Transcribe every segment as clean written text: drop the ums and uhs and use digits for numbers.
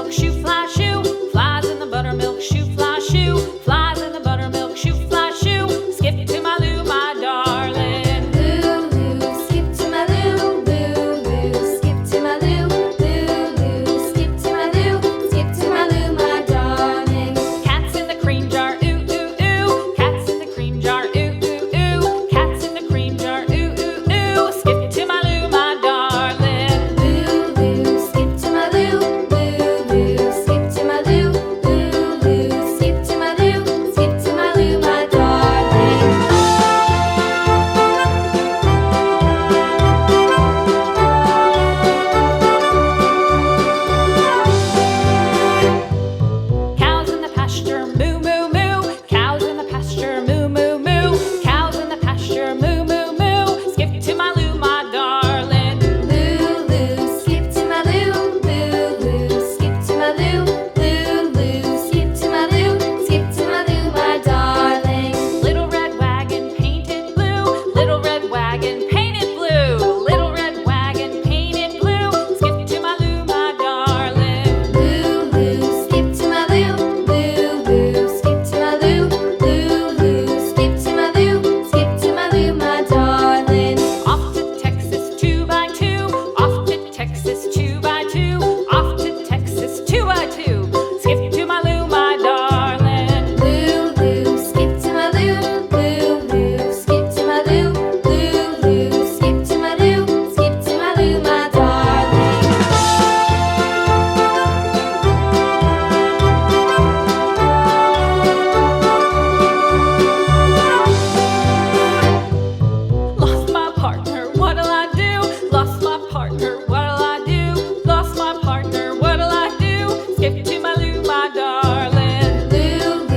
buttermilk shoe, fly shoe. Flies in the buttermilk shoe, fly shoe. Flies in the buttermilk shoe, fly shoe. Skip to my Lou, my darling. Lou, skip to my Lou, Lou, skip to my Lou, Lou, skip to my Lou, skip to my Lou, my darling. Cats in the cream jar, ooh, ooh, ooh. Cats in the cream jar, ooh, ooh, ooh. Cats in the cream jar, ooh, ooh, ooh. Skip to my Lou, my darling. Lou, skip to my Lou, Lou, skip to my Lou, Lou, skip to my Lou, skip to my Lou, my darling. Cows in the pasture, moo, moo, moo. Cows in the pasture, moo, moo, moo. Cows in the pasture, moo, moo, moo. Skip to my Lou, my darling. Lou, skip to my Lou, Lou, skip to my Lou, Lou, skip to my Lou, skip to my Lou, my darling. Little red wagon painted blue. Little red wagon painted blue. Little red wagon painted blue. Skip to my Lou, my darling. Lou, skip to my Lou, Lou, skip to my Lou, Lou, skip to my Lou, skip to my Lou, my darling. Off to Texas 2x2. Off to Texas 2x2. Off to Texas 2x2. Skip to my Lou, my darling. Lou, skip to my Lou, Lou, skip to my Lou, Lou, skip to my Lou, skip to my Lou, my darling. Lost my partner, what'll I do? Lost my partner, what'll I do? Lost my partner, what'll I do? Skip to my Lou, my darling. Lou,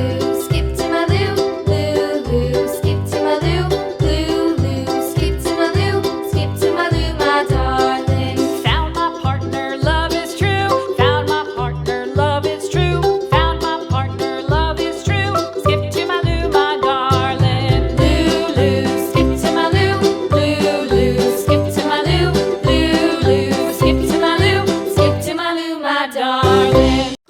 skip to my Lou, Lou, skip to my Lou, Lou, skip to my Lou, skip to my Lou, my darling. Found my partner, love is true. Found my partner, love is true. Found my partner, love is true. Skip to my Lou, my darling. Lou, skip to my Lou, Lou, skip to my Lou, Lou, skip to my Lou, skip to my Lou, my darling.